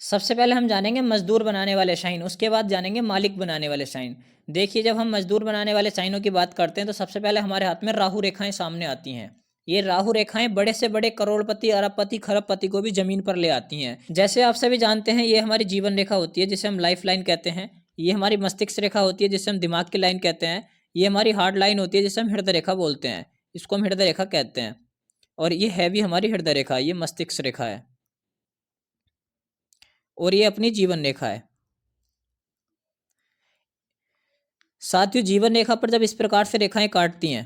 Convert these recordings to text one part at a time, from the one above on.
सबसे पहले हम जानेंगे मजदूर बनाने वाले साइन, उसके बाद जानेंगे मालिक बनाने वाले साइन। देखिए, जब हम मजदूर बनाने वाले साइनों की बात करते हैं तो सबसे पहले हमारे हाथ में राहु रेखाएं सामने आती हैं। ये राहु रेखाएं बड़े से बड़े करोड़पति, अरबपति, खरबपति को भी जमीन पर ले आती हैं। जैसे आप सभी जानते हैं, ये हमारी जीवन रेखा होती है जिसे हम लाइफ लाइन कहते हैं। ये हमारी मस्तिष्क रेखा होती है जिसे हम दिमाग की लाइन कहते हैं। ये हमारी हार्ड लाइन होती है जिसे हम हृदय रेखा बोलते हैं। इसको हम हृदय रेखा कहते हैं। और ये है भी हमारी हृदय रेखा, ये मस्तिष्क रेखा है। और ये अपनी जीवन रेखा है। साथियों, जीवन रेखा पर जब इस प्रकार से रेखाएं काटती हैं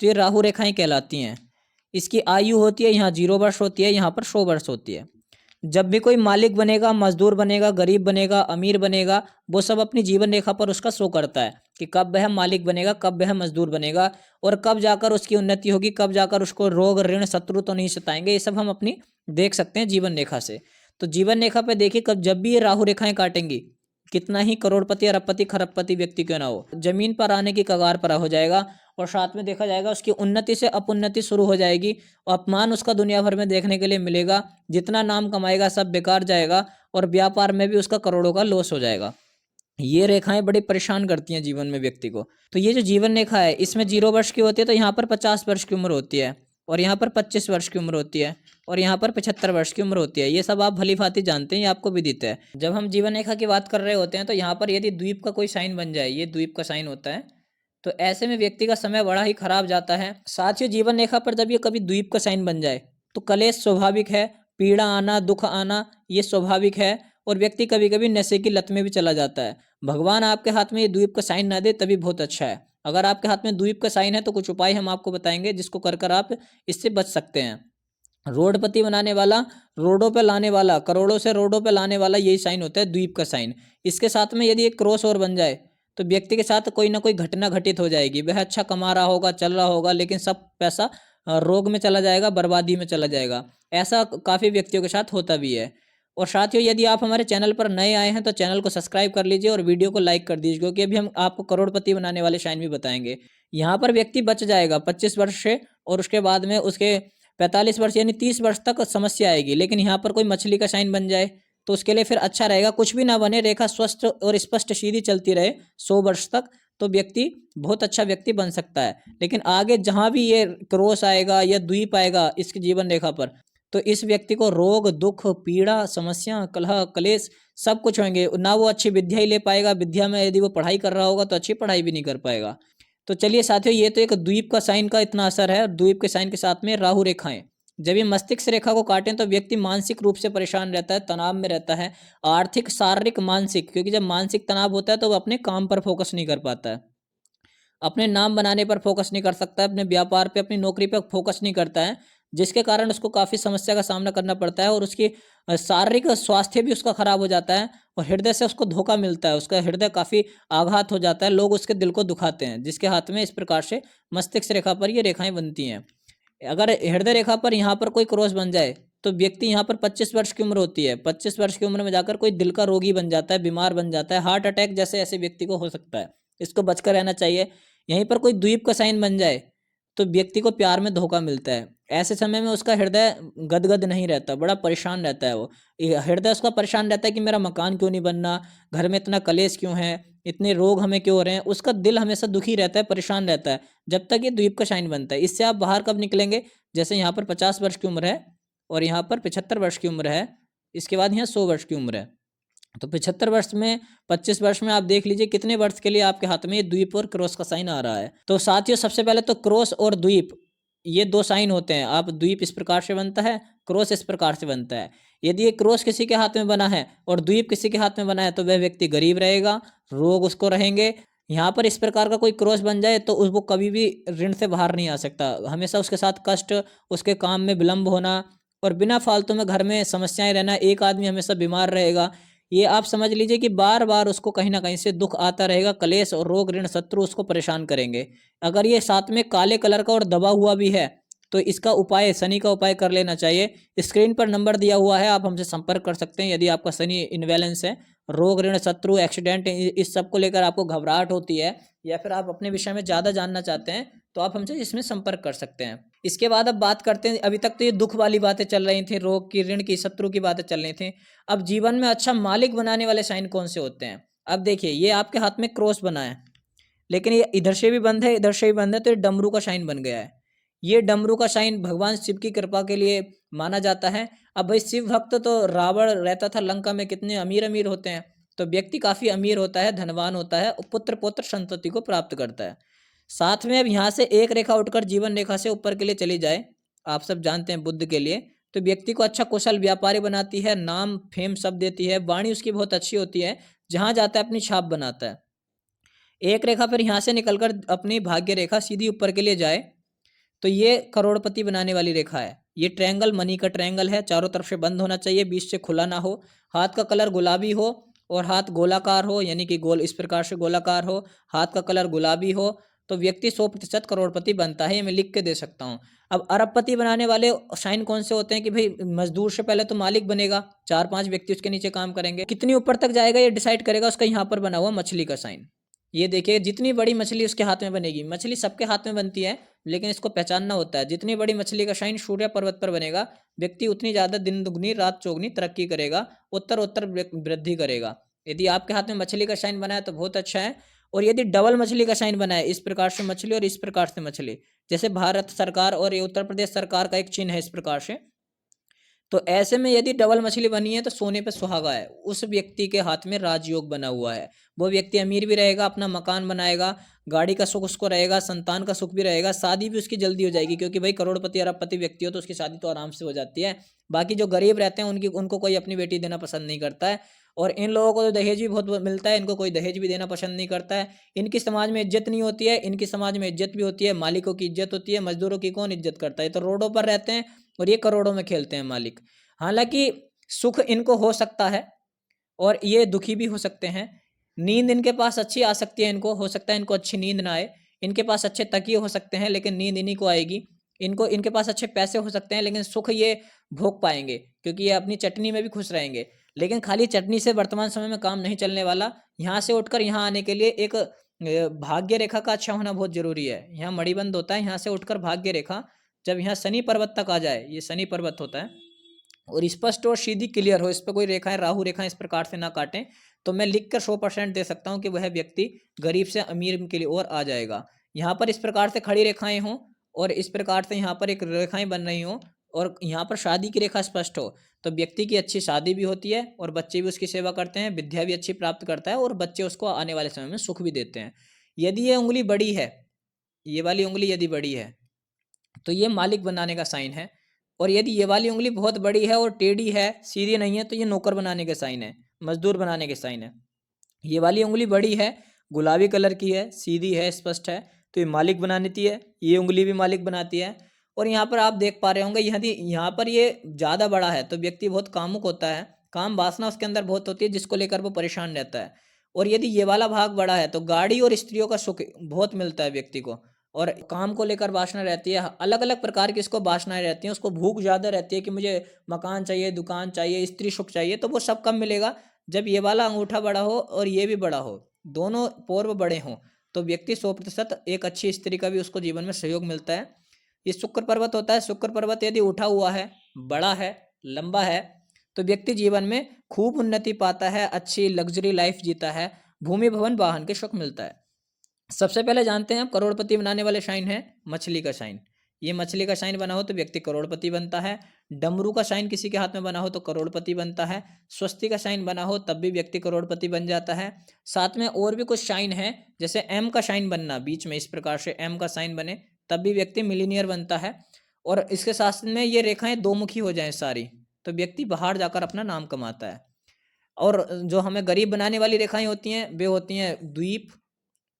तो ये राहु रेखाएं कहलाती हैं। इसकी आयु होती है यहाँ 0 वर्ष होती है, यहाँ पर 100 वर्ष होती है। जब भी कोई मालिक बनेगा, मजदूर बनेगा, गरीब बनेगा, अमीर बनेगा, वो सब अपनी जीवन रेखा पर उसका शो करता है कि कब वह मालिक बनेगा, कब वह मजदूर बनेगा, और कब जाकर उसकी उन्नति होगी, कब जाकर उसको रोग, ऋण, शत्रु तो नहीं सताएंगे। ये सब हम अपनी देख सकते हैं जीवन रेखा से। तो जीवन रेखा पे देखिए, कब जब भी ये राहु रेखाएं काटेंगी, कितना ही करोड़पति, अरबपति, खरबपति व्यक्ति क्यों ना हो, जमीन पर आने की कगार पर हो जाएगा। और साथ में देखा जाएगा उसकी उन्नति से अपउन्नति शुरू हो जाएगी। और अपमान उसका दुनिया भर में देखने के लिए मिलेगा। जितना नाम कमाएगा सब बेकार जाएगा, और व्यापार में भी उसका करोड़ों का लॉस हो जाएगा। ये रेखाएं बड़ी परेशान करती हैं जीवन में व्यक्ति को। तो ये जो जीवन रेखा है, इसमें 0 वर्ष की होती है, तो यहाँ पर 50 वर्ष की उम्र होती है, और यहाँ पर 25 वर्ष की उम्र होती है, और यहाँ पर 75 वर्ष की उम्र होती है। ये सब आप भली भांति जानते हैं, ये आपको विदित है। जब हम जीवन रेखा की बात कर रहे होते हैं तो यहाँ पर यदि द्वीप का कोई साइन बन जाए, ये द्वीप का साइन होता है, तो ऐसे में व्यक्ति का समय बड़ा ही खराब जाता है। साथियों, जीवन रेखा पर जब ये कभी द्वीप का साइन बन जाए तो कलेश स्वाभाविक है, पीड़ा आना, दुख आना ये स्वाभाविक है, और व्यक्ति कभी कभी नशे की लत में भी चला जाता है। भगवान आपके हाथ में ये द्वीप का साइन ना दे तभी बहुत अच्छा है। अगर आपके हाथ में द्वीप का साइन है तो कुछ उपाय हम आपको बताएंगे जिसको कर कर आप इससे बच सकते हैं। रोडपति बनाने वाला, रोडों पे लाने वाला, करोड़ों से रोडों पे लाने वाला, यही साइन होता है द्वीप का साइन। इसके साथ में यदि एक क्रॉस और बन जाए तो व्यक्ति के साथ कोई ना कोई घटना घटित हो जाएगी। वह अच्छा कमा रहा होगा, चल रहा होगा, लेकिन सब पैसा रोग में चला जाएगा, बर्बादी में चला जाएगा। ऐसा काफ़ी व्यक्तियों के साथ होता भी है। और साथियों, यदि आप हमारे चैनल पर नए आए हैं तो चैनल को सब्सक्राइब कर लीजिए और वीडियो को लाइक कर दीजिए, क्योंकि अभी हम आपको करोड़पति बनाने वाले साइन भी बताएंगे। यहाँ पर व्यक्ति बच जाएगा 25 वर्ष से, और उसके बाद में उसके 45 वर्ष यानी 30 वर्ष तक समस्या आएगी। लेकिन यहाँ पर कोई मछली का साइन बन जाए तो उसके लिए फिर अच्छा रहेगा। कुछ भी ना बने, रेखा स्वस्थ और स्पष्ट सीधी चलती रहे 100 वर्ष तक, तो व्यक्ति बहुत अच्छा व्यक्ति बन सकता है। लेकिन आगे जहाँ भी ये क्रॉस आएगा या द्वीप आएगा इसकी जीवन रेखा पर, तो इस व्यक्ति को रोग, दुख, पीड़ा, समस्या, कलह, क्लेश सब कुछ होंगे ना। वो अच्छी विद्या ही ले पाएगा, विद्या में यदि वो पढ़ाई कर रहा होगा तो अच्छी पढ़ाई भी नहीं कर पाएगा। तो चलिए साथियों, ये तो एक द्वीप का साइन का इतना असर है। द्वीप के साइन के साथ में राहु रेखाएं जब ये मस्तिष्क रेखा को काटें तो व्यक्ति मानसिक रूप से परेशान रहता है, तनाव में रहता है, आर्थिक, शारीरिक, मानसिक। क्योंकि जब मानसिक तनाव होता है तो वो अपने काम पर फोकस नहीं कर पाता है, अपने नाम बनाने पर फोकस नहीं कर सकता है, अपने व्यापार पे, अपनी नौकरी पे फोकस नहीं करता है, जिसके कारण उसको काफ़ी समस्या का सामना करना पड़ता है। और उसकी शारीरिक स्वास्थ्य भी उसका खराब हो जाता है, और हृदय से उसको धोखा मिलता है, उसका हृदय काफ़ी आघात हो जाता है, लोग उसके दिल को दुखाते हैं, जिसके हाथ में इस प्रकार से मस्तिष्क रेखा पर ये रेखाएं बनती हैं। अगर हृदय रेखा पर यहाँ पर कोई क्रॉस बन जाए तो व्यक्ति यहाँ पर 25 वर्ष की उम्र होती है, 25 वर्ष की उम्र में जाकर कोई दिल का रोगी बन जाता है, बीमार बन जाता है, हार्ट अटैक जैसे ऐसे व्यक्ति को हो सकता है। इसको बचकर रहना चाहिए। यहीं पर कोई द्वीप का साइन बन जाए तो व्यक्ति को प्यार में धोखा मिलता है। ऐसे समय में उसका हृदय गदगद नहीं रहता, बड़ा परेशान रहता है। वो हृदय उसका परेशान रहता है कि मेरा मकान क्यों नहीं बनना, घर में इतना कलेश क्यों है, इतने रोग हमें क्यों हो रहे हैं। उसका दिल हमेशा दुखी रहता है, परेशान रहता है, जब तक ये द्वीप का साइन बनता है। इससे आप बाहर कब निकलेंगे? जैसे यहाँ पर 50 वर्ष की उम्र है और यहाँ पर 75 वर्ष की उम्र है, इसके बाद यहाँ 100 वर्ष की उम्र है। तो 75 वर्ष में, 25 वर्ष में आप देख लीजिए कितने वर्ष के लिए आपके हाथ में ये द्वीप और क्रॉस का साइन आ रहा है। तो साथियों, सबसे पहले तो क्रॉस और द्वीप ये दो साइन होते हैं। आप द्वीप इस प्रकार से बनता है, क्रॉस इस प्रकार से बनता है। यदि ये क्रॉस किसी के हाथ में बना है और द्वीप किसी के हाथ में बना है तो वह व्यक्ति गरीब रहेगा, रोग उसको रहेंगे। यहाँ पर इस प्रकार का कोई क्रॉस बन जाए तो वो कभी भी ऋण से बाहर नहीं आ सकता, हमेशा उसके साथ कष्ट, उसके काम में विलंब होना, और बिना फालतू में घर में समस्याएं रहना। एक आदमी हमेशा बीमार रहेगा, ये आप समझ लीजिए कि बार बार उसको कहीं ना कहीं से दुख आता रहेगा, कलेश और रोग, ऋण, शत्रु उसको परेशान करेंगे। अगर ये साथ में काले कलर का और दबा हुआ भी है तो इसका उपाय, शनि का उपाय कर लेना चाहिए। स्क्रीन पर नंबर दिया हुआ है, आप हमसे संपर्क कर सकते हैं। यदि आपका शनि इनबैलेंस है, रोग, ऋण, शत्रु, एक्सीडेंट, इस सब को लेकर आपको घबराहट होती है, या फिर आप अपने विषय में ज़्यादा जानना चाहते हैं, तो आप हमसे इसमें संपर्क कर सकते हैं। इसके बाद अब बात करते हैं, अभी तक तो ये दुख वाली बातें चल रही थी, रोग की, ऋण की, शत्रु की बातें चल रही थी। अब जीवन में अच्छा मालिक बनाने वाले साइन कौन से होते हैं? अब देखिए, ये आपके हाथ में क्रॉस बना है, लेकिन ये इधर से भी बंद है, इधर से भी बंद है, तो ये डमरू का साइन बन गया है। ये डमरू का साइन भगवान शिव की कृपा के लिए माना जाता है। अब भाई शिव भक्त तो रावण रहता था लंका में, कितने अमीर अमीर होते हैं, तो व्यक्ति काफी अमीर होता है, धनवान होता है, पुत्र पौत्र संतति को प्राप्त करता है। साथ में अब यहाँ से एक रेखा उठकर जीवन रेखा से ऊपर के लिए चली जाए, आप सब जानते हैं बुद्ध के लिए, तो व्यक्ति को अच्छा कुशल व्यापारी बनाती है, नाम फेम सब देती है, वाणी उसकी बहुत अच्छी होती है, जहां जाता है अपनी छाप बनाता है। एक रेखा फिर यहाँ से निकलकर अपनी भाग्य रेखा सीधी ऊपर के लिए जाए, तो ये करोड़पति बनाने वाली रेखा है। ये ट्रायंगल मनी का ट्रायंगल है, चारों तरफ से बंद होना चाहिए, बीच से खुला ना हो, हाथ का कलर गुलाबी हो और हाथ गोलाकार हो, यानी कि गोल इस प्रकार से गोलाकार हो, हाथ का कलर गुलाबी हो, तो व्यक्ति 100% करोड़पति बनता है। ये मैं लिख के दे सकता हूँ। अब अरबपति बनाने वाले साइन कौन से होते हैं कि भाई मजदूर से पहले तो मालिक बनेगा, 4-5 व्यक्ति उसके नीचे काम करेंगे, कितनी ऊपर तक जाएगा ये डिसाइड करेगा उसका यहाँ पर बना हुआ मछली का साइन। ये देखिए, जितनी बड़ी मछली उसके हाथ में बनेगी, मछली सबके हाथ में बनती है, लेकिन इसको पहचानना होता है। जितनी बड़ी मछली का शाइन सूर्य पर्वत पर बनेगा, व्यक्ति उतनी ज्यादा दिन दुगनी रात चौगनी तरक्की करेगा, उत्तर उत्तर वृद्धि करेगा। यदि आपके हाथ में मछली का शाइन बना है तो बहुत अच्छा है। और यदि डबल मछली का शाइन बना है, इस प्रकार से मछली और इस प्रकार से मछली, जैसे भारत सरकार और ये उत्तर प्रदेश सरकार का एक चिन्ह है इस प्रकार से, तो ऐसे में यदि डबल मछली बनी है तो सोने पे सुहागा है, उस व्यक्ति के हाथ में राजयोग बना हुआ है। वो व्यक्ति अमीर भी रहेगा, अपना मकान बनाएगा, गाड़ी का सुख उसको रहेगा, संतान का सुख भी रहेगा, शादी भी उसकी जल्दी हो जाएगी, क्योंकि भाई करोड़पति अरबपति व्यक्ति हो तो उसकी शादी तो आराम से हो जाती है। बाकी जो गरीब रहते हैं उनको कोई अपनी बेटी देना पसंद नहीं करता है, और इन लोगों को तो दहेज भी बहुत मिलता है, इनको कोई दहेज भी देना पसंद नहीं करता है। इनकी समाज में इज्जत नहीं होती है, इनकी समाज में इज्जत भी होती है, मालिकों की इज्जत होती है, मजदूरों की कौन इज्जत करता है, तो रोडों पर रहते हैं और ये करोड़ों में खेलते हैं मालिक। हालांकि सुख इनको हो सकता है और ये दुखी भी हो सकते हैं। नींद इनके पास अच्छी आ सकती है, इनको हो सकता है इनको अच्छी नींद ना आए, इनके पास अच्छे तकिए हो सकते हैं लेकिन नींद इन्हीं को आएगी। इनको इनके पास अच्छे पैसे हो सकते हैं लेकिन सुख ये भोग पाएंगे, क्योंकि ये अपनी चटनी में भी खुश रहेंगे। लेकिन खाली चटनी से वर्तमान समय में काम नहीं चलने वाला। यहाँ से उठकर यहाँ आने के लिए एक भाग्य रेखा का अच्छा होना बहुत जरूरी है। यहाँ मणिबंध होता है, यहाँ से उठकर भाग्य रेखा जब यहाँ शनि पर्वत तक आ जाए, ये शनि पर्वत होता है, और स्पष्ट और सीधी क्लियर हो, इस पर कोई रेखाएं राहु रेखाएं इस प्रकार से ना काटें, तो मैं लिख कर 100% दे सकता हूं कि वह व्यक्ति गरीब से अमीर के लिए और आ जाएगा। यहाँ पर इस प्रकार से खड़ी रेखाएं हों और इस प्रकार से यहाँ पर एक रेखाएं बन रही हों और यहाँ पर शादी की रेखा स्पष्ट हो, तो व्यक्ति की अच्छी शादी भी होती है और बच्चे भी उसकी सेवा करते हैं, विद्या भी अच्छी प्राप्त करता है और बच्चे उसको आने वाले समय में सुख भी देते हैं। यदि ये उंगली बड़ी है, ये वाली उंगली यदि बड़ी है तो ये मालिक बनाने का साइन है, और यदि ये वाली उंगली बहुत बड़ी है और टेढ़ी है, सीधी नहीं है, तो ये नौकर बनाने के साइन है, मजदूर बनाने के साइन है। ये वाली उंगली बड़ी है, गुलाबी कलर की है, सीधी है, स्पष्ट है, तो ये मालिक बनाती है। ये उंगली भी मालिक बनाती है। और यहाँ पर आप देख पा रहे होंगे, यदि यहाँ पर ये ज़्यादा बड़ा है तो व्यक्ति बहुत कामुक होता है, काम वासना उसके अंदर बहुत होती है जिसको लेकर वो परेशान रहता है। और यदि ये वाला भाग बड़ा है तो गाड़ी और स्त्रियों का सुख बहुत मिलता है व्यक्ति को, और काम को लेकर वासना रहती है, अलग अलग प्रकार की इसको वासनाएं रहती हैं। उसको भूख ज़्यादा रहती है कि मुझे मकान चाहिए, दुकान चाहिए, स्त्री सुख चाहिए, तो वो सब कब मिलेगा? जब ये वाला अंगूठा बड़ा हो और ये भी बड़ा हो, दोनों पूर्व बड़े हों, तो व्यक्ति 100% एक अच्छी स्त्री का भी उसको जीवन में सहयोग मिलता है। ये शुक्र पर्वत होता है। शुक्र पर्वत यदि उठा हुआ है, बड़ा है, लंबा है, तो व्यक्ति जीवन में खूब उन्नति पाता है, अच्छी लग्जरी लाइफ जीता है, भूमि भवन वाहन के सुख मिलता है। सबसे पहले जानते हैं आप करोड़पति बनाने वाले साइन है मछली का साइन। ये मछली का साइन बना हो तो व्यक्ति करोड़पति बनता है। डमरू का साइन किसी के हाथ में बना हो तो करोड़पति बनता है। स्वस्ति का साइन बना हो तब भी व्यक्ति करोड़पति बन जाता है। साथ में और भी कुछ साइन है, जैसे एम का साइन बनना, बीच में इस प्रकार से एम का साइन बने तब भी व्यक्ति मिलीनियर बनता है। और इसके साथ में ये रेखाएं दो मुखी हो जाए सारी, तो व्यक्ति बाहर जाकर अपना नाम कमाता है। और जो हमें गरीब बनाने वाली रेखाएं होती हैं वे होती हैं द्वीप,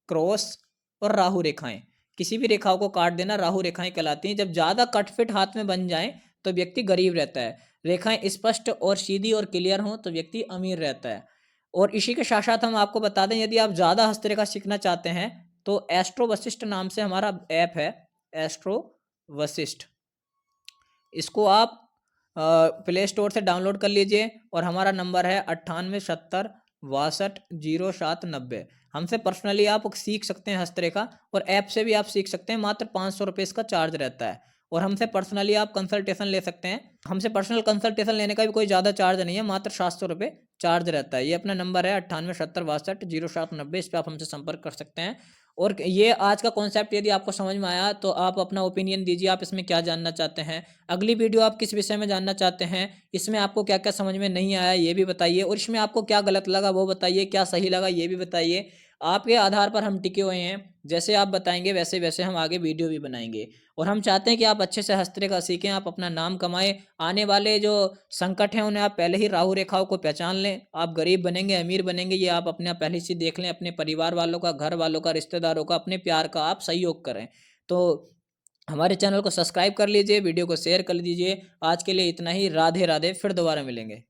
क्रॉस और राहु रेखाएं। किसी भी रेखाओं को काट देना राहु रेखाएं कहलाती हैं। जब ज्यादा कट फिट हाथ में बन जाए तो व्यक्ति गरीब रहता है। रेखाएं स्पष्ट और सीधी और क्लियर हों तो व्यक्ति अमीर रहता है। और इसी के साथ साथ हम आपको बता दें, यदि आप ज्यादा हस्तरेखा सीखना चाहते हैं तो एस्ट्रो वशिष्ठ नाम से हमारा ऐप है, एस्ट्रो वशिष्ठ। इसको आप प्ले स्टोर से डाउनलोड कर लीजिए और हमारा नंबर है 9870620790। हमसे पर्सनली आप सीख सकते हैं हस्तरेखा, और ऐप से भी आप सीख सकते हैं। मात्र 500 रुपये इसका चार्ज रहता है। और हमसे पर्सनली आप कंसल्टेशन ले सकते हैं। हमसे पर्सनल कंसल्टेशन लेने का भी कोई ज़्यादा चार्ज नहीं है, मात्र 700 रुपये चार्ज रहता है। ये अपना नंबर है 9870620790, इस पर आप हमसे संपर्क कर सकते हैं। और ये आज का कॉन्सेप्ट यदि आपको समझ में आया तो आप अपना ओपिनियन दीजिए, आप इसमें क्या जानना चाहते हैं। अगली वीडियो आप किस विषय में जानना चाहते हैं, इसमें आपको क्या क्या समझ में नहीं आया ये भी बताइए, और इसमें आपको क्या गलत लगा वो बताइए, क्या सही लगा ये भी बताइए। आपके आधार पर हम टिके हुए हैं, जैसे आप बताएंगे वैसे वैसे हम आगे वीडियो भी बनाएंगे। और हम चाहते हैं कि आप अच्छे से हस्तरेखा सीखें, आप अपना नाम कमाएं। आने वाले जो संकट हैं उन्हें आप पहले ही राहु रेखाओं को पहचान लें। आप गरीब बनेंगे, अमीर बनेंगे, ये आप अपने आप पहले से देख लें। अपने परिवार वालों का, घर वालों का, रिश्तेदारों का, अपने प्यार का आप सहयोग करें। तो हमारे चैनल को सब्सक्राइब कर लीजिए, वीडियो को शेयर कर दीजिए। आज के लिए इतना ही। राधे राधे, फिर दोबारा मिलेंगे।